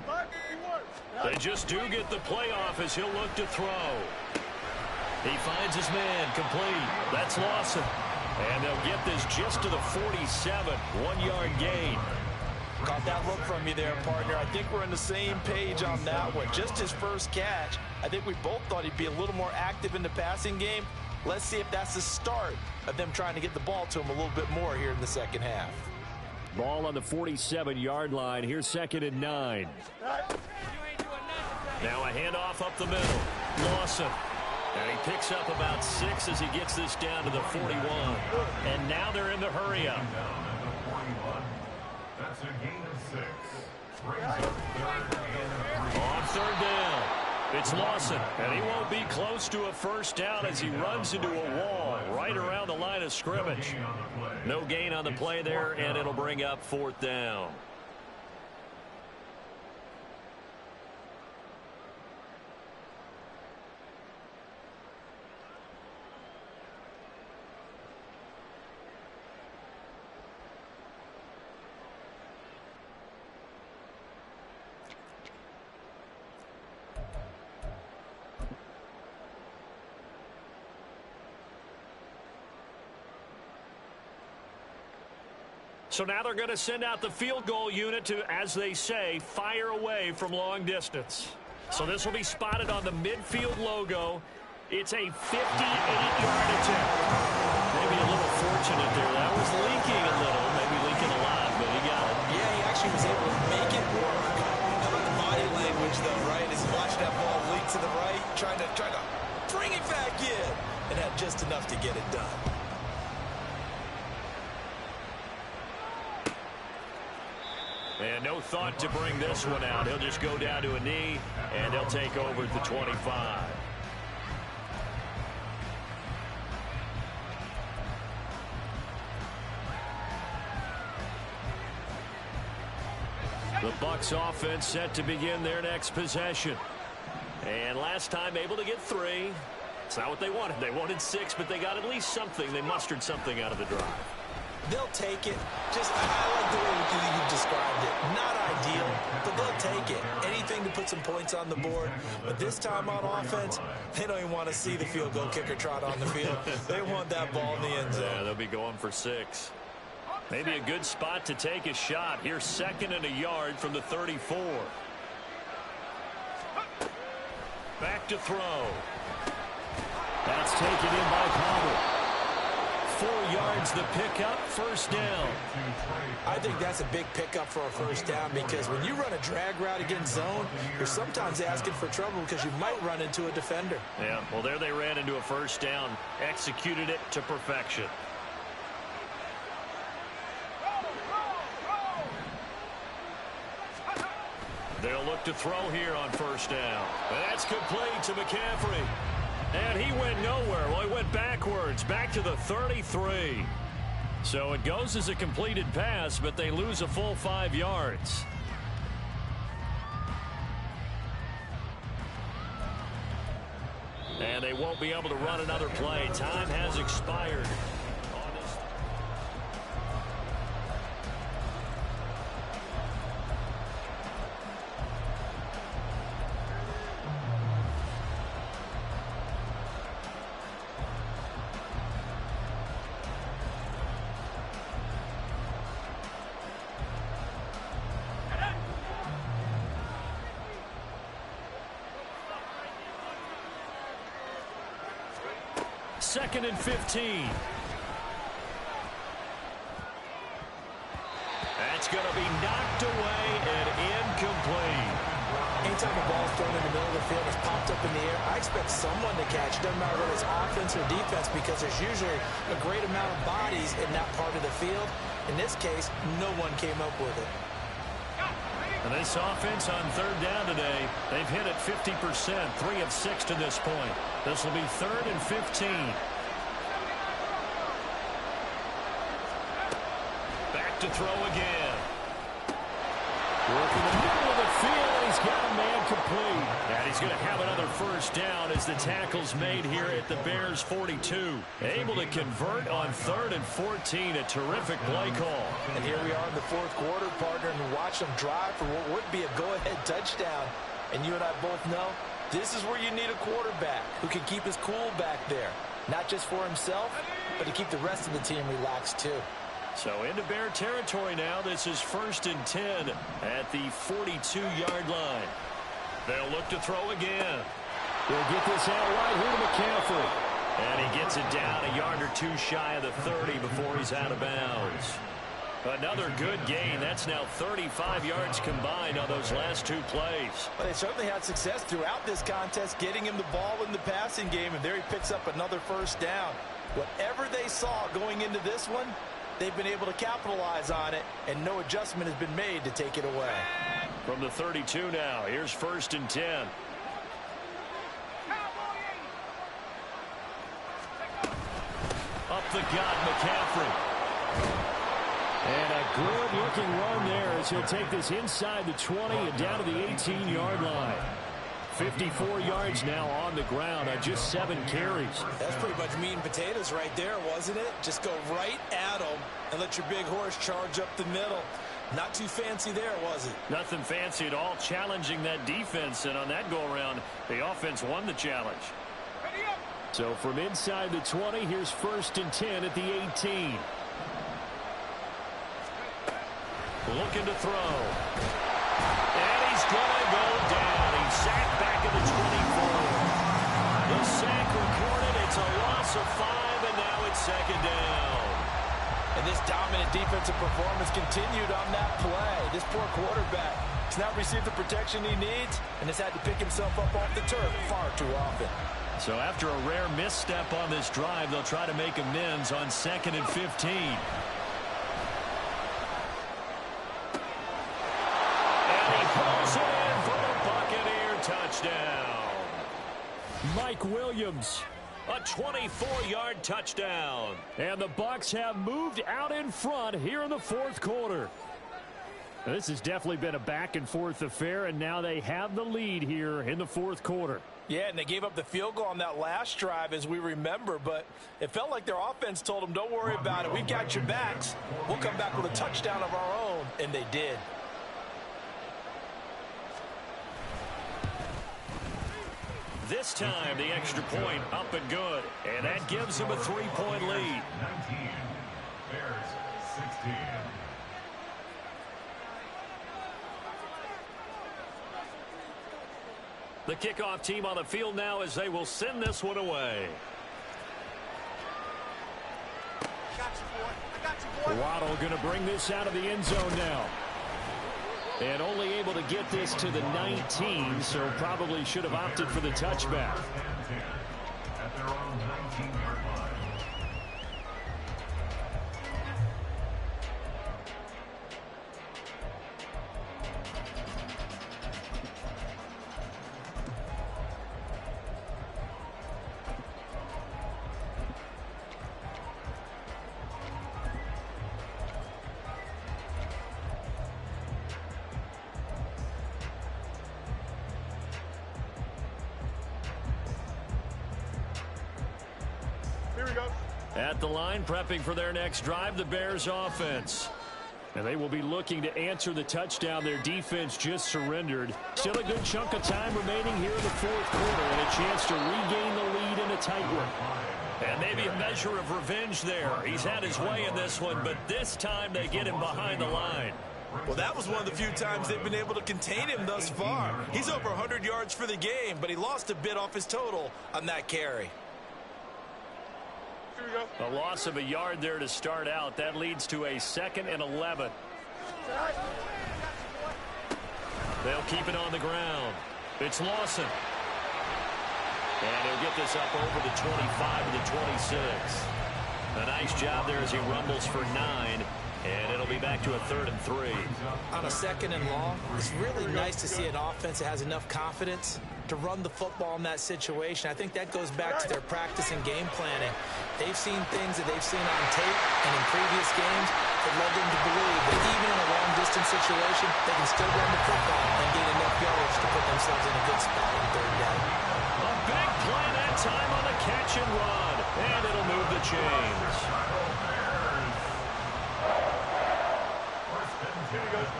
551. They just do get the playoff as he'll look to throw. He finds his man complete. That's Lawson. And they'll get this just to the 47, 1-yard gain. Caught that look from you there, partner. I think we're on the same page on that one. Just his first catch. I think we both thought he'd be a little more active in the passing game. Let's see if that's the start of them trying to get the ball to him a little bit more here in the second half. Ball on the 47-yard line. Here's 2nd and 9. Now a handoff up the middle. Lawson. And he picks up about 6 as he gets this down to the 41. And now they're in the hurry-up. That's a gain of 6. On third down, it's Lawson, and he won't be close to a first down as he runs into a wall right around the line of scrimmage. No gain on the play there, and it'll bring up fourth down. So now they're going to send out the field goal unit to, as they say, fire away from long distance. So this will be spotted on the midfield logo. It's a 58-yard attempt. Maybe a little fortunate there. That was leaking a little, maybe leaking a lot, but he got it. Yeah, he actually was able to make it work. How about the body language, though, right? As he watched that ball leak to the right, trying to bring it back in, and had just enough to get it done. And no thought to bring this one out. He'll just go down to a knee, and they'll take over at the 25. The Bucs offense set to begin their next possession. And last time able to get 3. It's not what they wanted. They wanted 6, but they got at least something. They mustered something out of the drive. They'll take it. Just, I like the way you described it. Not ideal, but they'll take it. Anything to put some points on the board. But this time on offense, they don't even want to see the field goal kicker trot on the field. They want that ball in the end zone. Yeah, they'll be going for 6. Maybe a good spot to take a shot. Here's 2nd and a yard from the 34. Back to throw. That's taken in by Palmer. 4 yards the pickup, first down. I think that's a big pickup for a first down because when you run a drag route against zone, you're sometimes asking for trouble because you might run into a defender. Yeah, well, there they ran into a first down, executed it to perfection. They'll look to throw here on first down. That's complete to McCaffrey. And he went nowhere. Well, he went backwards, back to the 33. So it goes as a completed pass, but they lose a full 5 yards. And they won't be able to run another play. Time has expired. Second and 15. That's going to be knocked away and incomplete. Anytime a ball is thrown in the middle of the field, it's popped up in the air, I expect someone to catch it. Doesn't matter whether it's offense or defense because there's usually a great amount of bodies in that part of the field. In this case, no one came up with it. And this offense on third down today, they've hit it 50%, 3 of 6 to this point. This will be 3rd and 15. Back to throw again. Working the middle of the field, and he's got a man complete. And he's going to have another first down as the tackle's made here at the Bears 42. Able to convert on 3rd and 14, a terrific play call. And here we are in the 4th quarter, partner, and watch them drive for what would be a go-ahead touchdown. And you and I both know this is where you need a quarterback who can keep his cool back there. Not just for himself, but to keep the rest of the team relaxed too. So into Bear territory now. This is 1st and 10 at the 42-yard line. They'll look to throw again. They'll get this out right here to McCaffrey. And he gets it down a yard or 2 shy of the 30 before he's out of bounds. Another good gain. That's now 35 yards combined on those last 2 plays. But they certainly had success throughout this contest, getting him the ball in the passing game, and there he picks up another first down. Whatever they saw going into this one, they've been able to capitalize on it, and no adjustment has been made to take it away. From the 32 now, here's 1st and 10. Up the gut, McCaffrey. And a good-looking run there as he'll take this inside the 20 and down to the 18-yard line. 54 yards now on the ground on just 7 carries. That's pretty much meat and potatoes right there, wasn't it? Just go right at them and let your big horse charge up the middle. Not too fancy there, was it? Nothing fancy at all, challenging that defense, and on that go-around, the offense won the challenge. So from inside the 20, here's 1st and 10 at the 18. Looking to throw. And he's going to go down. He's sacked back at the 24. The sack recorded. It's a loss of 5, and now it's 2nd down. And this dominant defensive performance continued on that play. This poor quarterback has not received the protection he needs and has had to pick himself up off the turf far too often. So after a rare misstep on this drive, they'll try to make amends on 2nd and 15. And he pulls it in for the Buccaneer touchdown. Mike Williams. A 24-yard touchdown. And the Bucs have moved out in front here in the 4th quarter. Now, this has definitely been a back-and-forth affair, and now they have the lead here in the 4th quarter. Yeah, and they gave up the field goal on that last drive, as we remember, but it felt like their offense told them, don't worry about it. We've got your backs. We'll come back with a touchdown of our own, and they did. This time, the extra point up and good, and that gives them a 3-point lead. 19, Bears 16. The kickoff team on the field now as they will send this one away. Waddle going to bring this out of the end zone now. And only able to get this to the 19, so probably should have opted for the touchback. At their own 19-yard line. At the line, prepping for their next drive, the Bears offense. And they will be looking to answer the touchdown their defense just surrendered. Still a good chunk of time remaining here in the 4th quarter and a chance to regain the lead in a tight one. And maybe a measure of revenge there. He's had his way in this one, but this time they get him behind the line. Well, that was one of the few times they've been able to contain him thus far. He's over 100 yards for the game, but he lost a bit off his total on that carry. A loss of a yard there to start out. That leads to a 2nd and 11. They'll keep it on the ground. It's Lawson. And he'll get this up over the 25 to the 26. A nice job there as he rumbles for 9. And it'll be back to a 3rd and 3. On a 2nd and long, it's really nice to see an offense that has enough confidence to run the football in that situation. I think that goes back to their practice and game planning. They've seen things that they've seen on tape and in previous games that led them to believe that even in a long-distance situation, they can still run the football and gain enough yards to put themselves in a good spot on 3rd down. A big play that time on the catch and run. And it'll move the chains.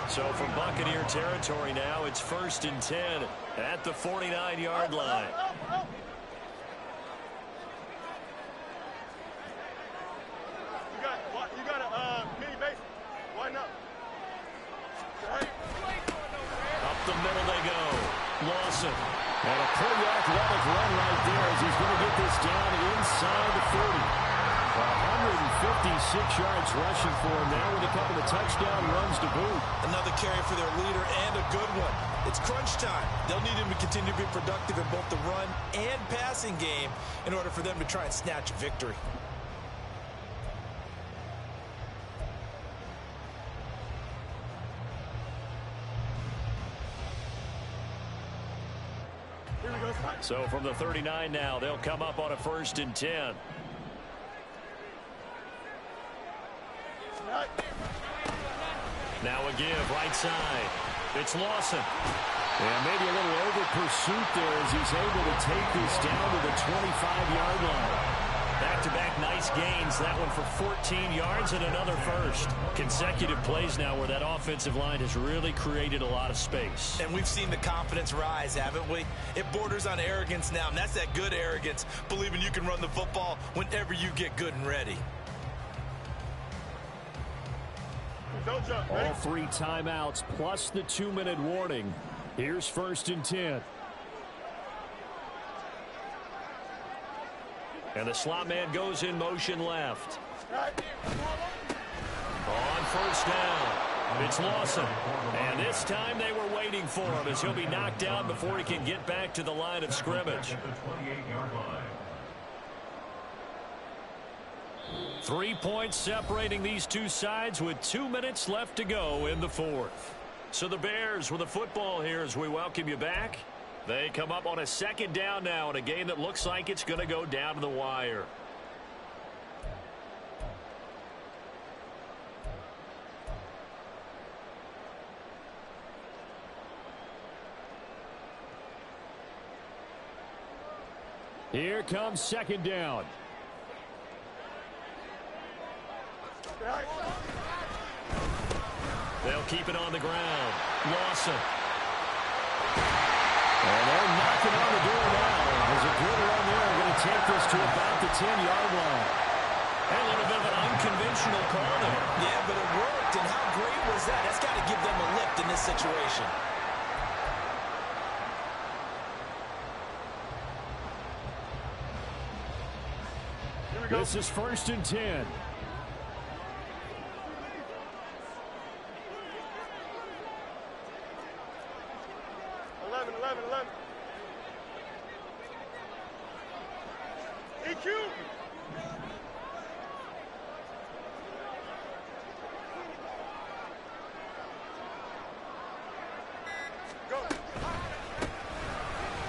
So from Buccaneer territory now, it's 1st and 10 at the 49-yard line. You got a mini base. Why not? Up the middle they go. Lawson. And a pretty athletic run right there as he's going to get this down inside the 40. 156 yards rushing for him now with a couple of touchdown runs to boot. Another carry for their leader and a good one. It's crunch time. They'll need him to continue to be productive in both the run and passing game in order for them to try and snatch a victory. So from the 39 now, they'll come up on a 1st and 10. Now a give, right side. It's Lawson. And maybe a little over pursuit there as he's able to take this down to the 25-yard line. Back-to-back nice gains. That one for 14 yards and another first. Consecutive plays now where that offensive line has really created a lot of space. And we've seen the confidence rise, haven't we? It borders on arrogance now, and that's that good arrogance, believing you can run the football whenever you get good and ready. Don't jump. All 3 timeouts plus the 2-minute warning. Here's 1st and 10. And the slot man goes in motion left. On 1st down, it's Lawson. And this time they were waiting for him as he'll be knocked down before he can get back to the line of scrimmage. 3 points separating these two sides with 2 minutes left to go in the 4th. So the Bears with the football here as we welcome you back. They come up on a 2nd down now in a game that looks like it's going to go down to the wire. Here comes 2nd down. They'll keep it on the ground. Lawson. And they're knocking on the door now. There's a good run there. They're going to take this to about the 10-yard line. A little bit of an unconventional call there. Yeah, but it worked. And how great was that? That's got to give them a lift in this situation. This is 1st and 10.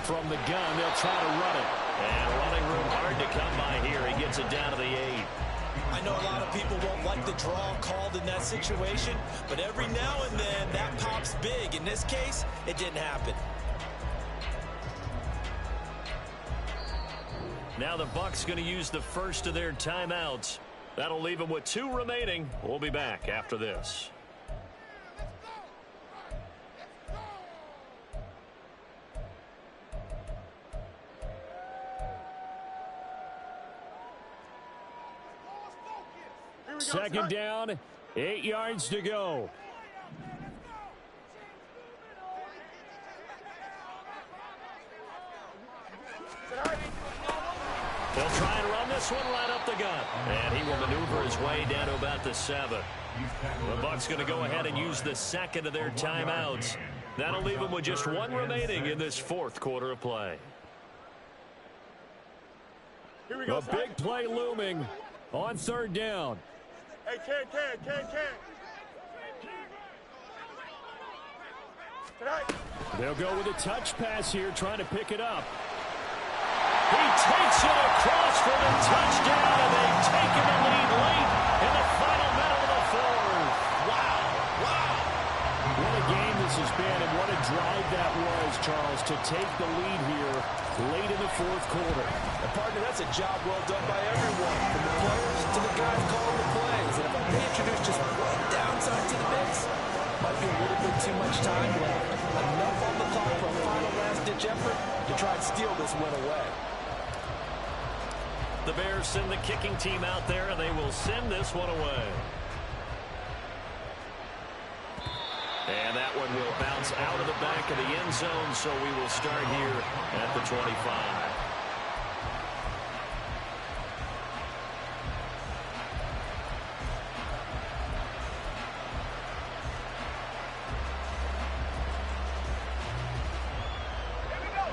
From the gun, they'll try to run it. And running room hard to come by here. He gets it down to the 8. I know a lot of people won't like the draw called in that situation, but every now and then that pops big. In this case, it didn't happen. Now the Bucs going to use the first of their timeouts. That'll leave them with 2 remaining. We'll be back after this. Second down, 8 yards to go. They'll try and run this one right up the gut. And he will maneuver his way down to about the 7. The Bucs going to go ahead and use the second of their timeouts. That'll leave them with just 1 remaining in this 4th quarter of play. Here we go. A big play looming on 3rd down. Hey, can. They'll go with a touch pass here, trying to pick it up. He takes it across for the touchdown, and they've taken the lead late in the final minute of the 4th. Wow. What a game this has been, and what a drive that was, Charles, to take the lead here late in the 4th quarter. And partner, that's a job well done by everyone, from the players to the guys calling the plays. And if I may introduce just one downside to the mix, might be a little bit too much time left. Enough on the clock for a final last-ditch effort to try and steal this win away. The Bears send the kicking team out there, and they will send this one away. And that one will bounce out of the back of the end zone, so we will start here at the 25.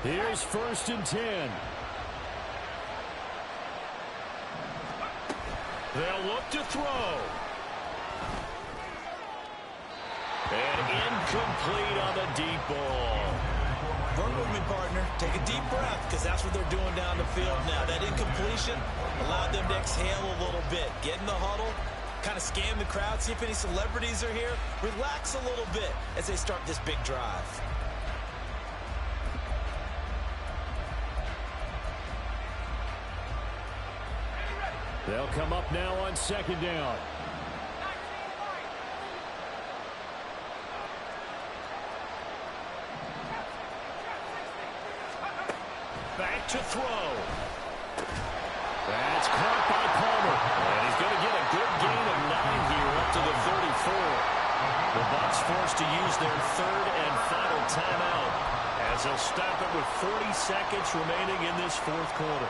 Here's 1st and 10. They'll look to throw. And incomplete on the deep ball. Work with me, partner. Take a deep breath, because that's what they're doing down the field now. That incompletion allowed them to exhale a little bit. Get in the huddle, kind of scan the crowd, see if any celebrities are here. Relax a little bit as they start this big drive. They'll come up now on second down. Back to throw. That's caught by Palmer. And he's going to get a good gain of 9 here up to the 34. The Bucs forced to use their third and final timeout as they'll stop it with 40 seconds remaining in this fourth quarter.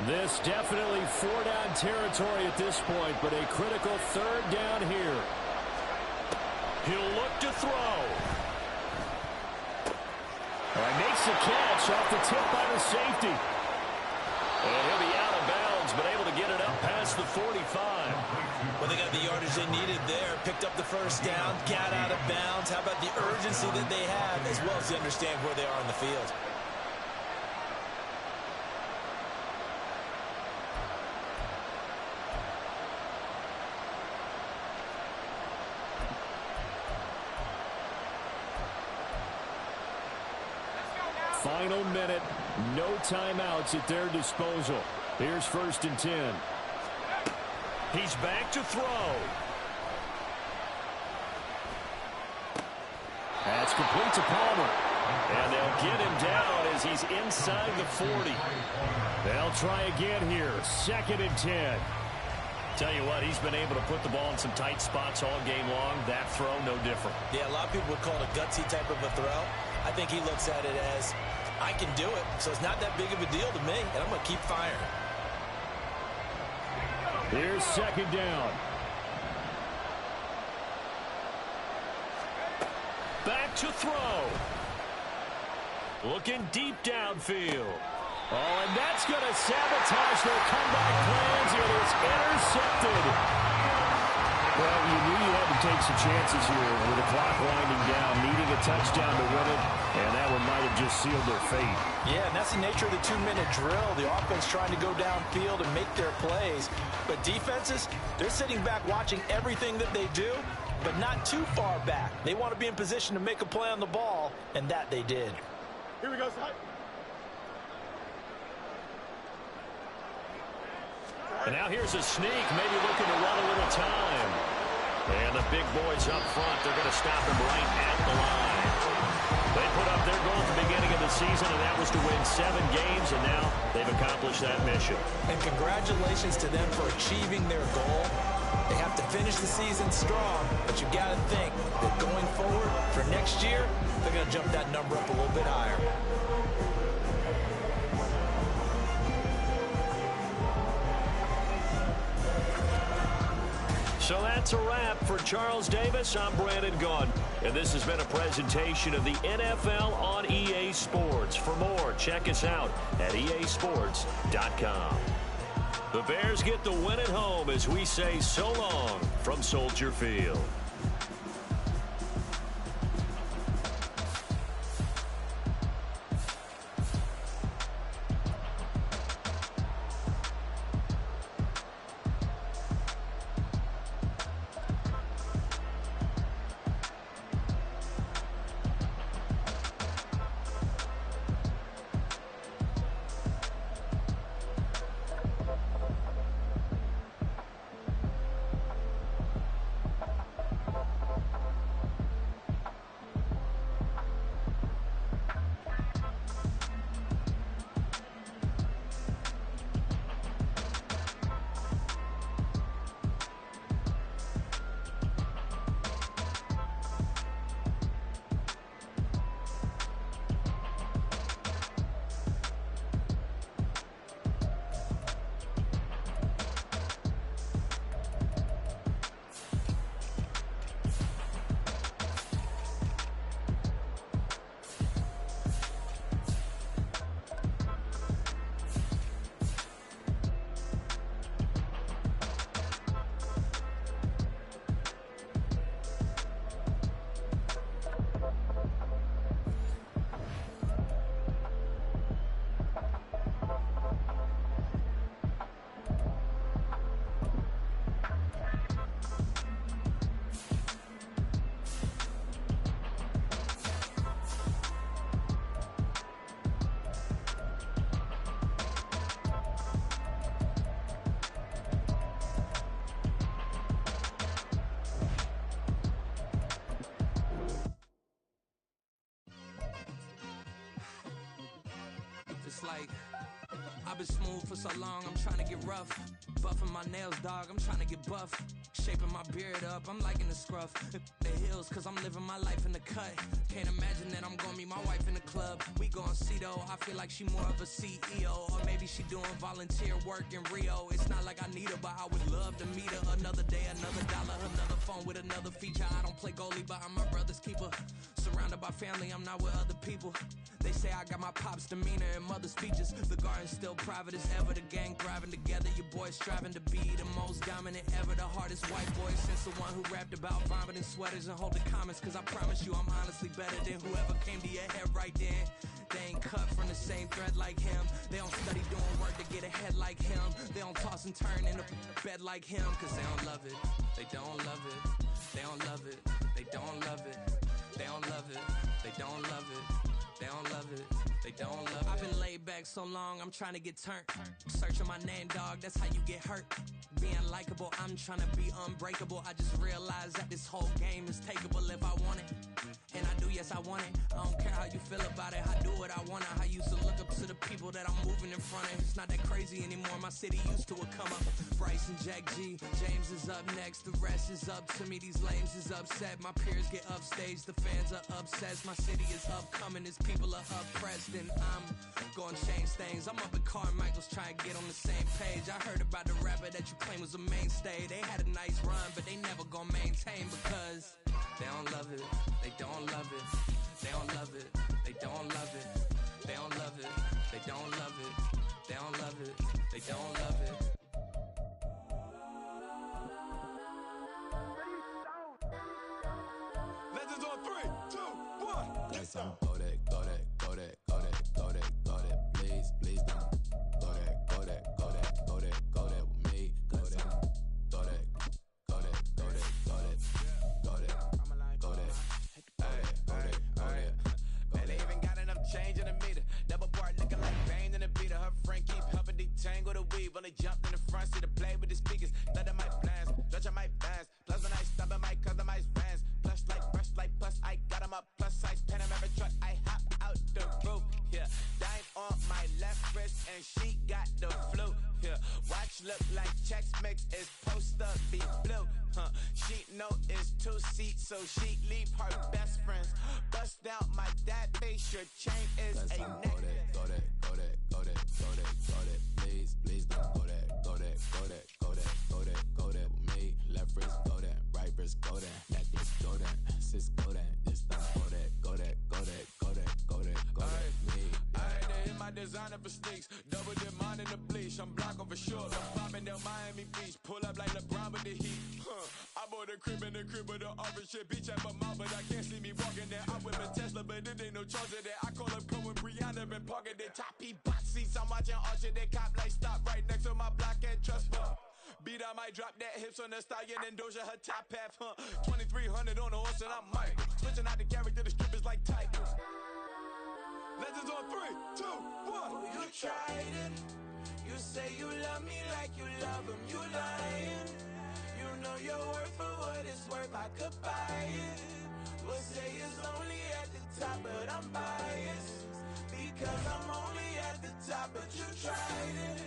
This definitely 4-down territory at this point, but a critical third down here. He'll look to throw. Makes the catch off the tip by the safety. And he'll be out of bounds, but able to get it up past the 45. Well, they got the yardage they needed there. Picked up the first down, got out of bounds. How about the urgency that they have, as well as they understand where they are in the field? Final minute, no timeouts at their disposal. Here's 1st and 10. He's back to throw. That's complete to Palmer. And they'll get him down as he's inside the 40. They'll try again here, 2nd and 10. Tell you what, he's been able to put the ball in some tight spots all game long. That throw, no different. Yeah, a lot of people would call it a gutsy type of a throw. I think he looks at it as, I can do it, so it's not that big of a deal to me, and I'm going to keep firing. Here's 2nd down. Back to throw. Looking deep downfield. Oh, and that's going to sabotage their comeback plans. It is intercepted. Well, you knew you had to take some chances here with the clock winding down, needing a touchdown to win it, and that one might have just sealed their fate. Yeah, and that's the nature of the 2-minute drill. The offense trying to go downfield and make their plays. But defenses, they're sitting back watching everything that they do, but not too far back. They want to be in position to make a play on the ball, and that they did. Here we go, And now here's a sneak, maybe looking to run a little time. And the big boys up front, they're going to stop him right at the line. They put up their goal at the beginning of the season, and that was to win 7 games, and now they've accomplished that mission. And congratulations to them for achieving their goal. They have to finish the season strong, but you got to think that going forward for next year, they're going to jump that number up a little bit higher. So that's a wrap for Charles Davis. I'm Brandon Gaudin, and this has been a presentation of the NFL on EA Sports. For more, check us out at easports.com. The Bears get the win at home as we say so long from Soldier Field. it's like I've been smooth for so long, I'm trying to get rough. Buffing my nails, dog, I'm trying to get buff. Shaping my beard up, I'm liking the scruff. The hills, cause I'm living my life in the cut. Can't imagine that I'm gonna meet my wife in the club. We gon' see though, I feel like she more of a CEO. Or maybe she doing volunteer work in Rio. It's not like I need her, but I would love to meet her. Another day, another dollar, another phone with another feature. I don't play goalie, but I'm my brother's keeper. Surrounded by family, I'm not with other people. They say I got my pop's demeanor and mother's features. The garden's still private as ever. The gang thriving together. Your boys striving to be the most dominant ever. The hardest white boy since the one who rapped about vomiting sweaters and holding comments. Cause I promise you I'm honestly better than whoever came to your head right then. They ain't cut from the same thread like him. They don't study doing work to get ahead like him. They don't toss and turn in the bed like him. Cause they don't love it. They don't love it. They don't love it. They don't love it. They don't love it. They don't love it. They don't love it. They don't love it. I've been laid back so long, I'm trying to get turned. Searching my name, dog, that's how you get hurt. Being likable, I'm trying to be unbreakable. I just realized that this whole game is takeable if I want it. And I do, yes, I want it. I don't care how you feel about it. I do what I want. I used to look up to the people that I'm moving in front of. It's not that crazy anymore. My city used to a come up. Bryce and Jack G. James is up next. The rest is up to me. These lames is upset. My peers get upstaged. The fans are obsessed. My city is upcoming. These people are oppressed. And I'm gonna change things. I'm up at Carmichael's trying to get on the same page. I heard about the rapper that you claim was a mainstay. They had a nice run, but they never gonna maintain because they don't love it. They don't love it. They don't love it. They don't love it. They don't love it. They don't love it. They don't love it. They don't love it. Legends on 3, 2, 1. Let's go that, go that, go that, go that, go that, go that. Please, please don't. Go that, go that, go that, go that, go that with me. Go that, go that, go that, go that, go that, go that, go that. Man, they even got enough change in the meter. Double part looking like Bane in the beater. Her friend keep helping detangle the weave. Only jumped in the front seat to play with the speakers. Let them might blast, Dutch I might pass. Plus when I stop at my customized fans. Plush like brush like plus I got them up. Plus size Panamera truck. I hop out the roof. Yeah, dime on my left wrist and she got the flu. Yeah, watch look like Chex Mix is supposed to be blue. She know it's 2 seats, so she leave her best friends. Bust down my dad face, your chain is a neck. Go that, go that, go that, go that, go that. Please, please don't go that, go that, go that, go that, go that, go that with me. Left wrist go that, right wrist go that, necklace go that, sis go that, this time go that, go that, go that, go that, go that, go that, me. I had to hit my designer for sneaks, double dip mine in the bleach. I'm block over short, I'm popping down Miami Beach, pull up like LeBron with the heat. I bought a crib in the crib with the orange shit, beach at my mouth, but I can't see me walking there. I whip a Tesla, but it ain't no charge of that. I call up Cohen, Brianna, and parking the top box seats. I'm watching Archer, they cop like stop right next to my block and trust fund. Beat, I might drop that hips on the stallion and Doja her top half, 2300 on the horse and I'm Mike. Switching out the character, the strippers like Tigers. Legends on 3, 2, 1. You tried it. You say you love me like you love him. You lying. You know your worth for what it's worth. I could buy it. We'll say it's only at the top, but I'm biased because I'm only at the top. But you tried it.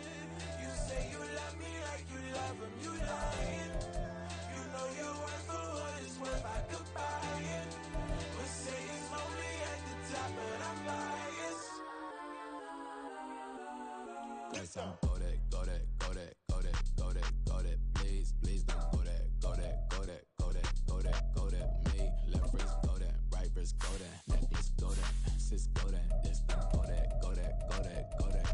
You say you love me like you love him. You lying. You know your worth for what it's worth. I could buy it. We'll say it's only at the top, but I'm biased. Let's go that, go that, go that, go that, go that, go that. Please, please don't go that, go that, go that, go that, go that, go that with me. Left wrist go that, right wrist go that, necklace go that, sis go that, this time go that, go that, go that, go that,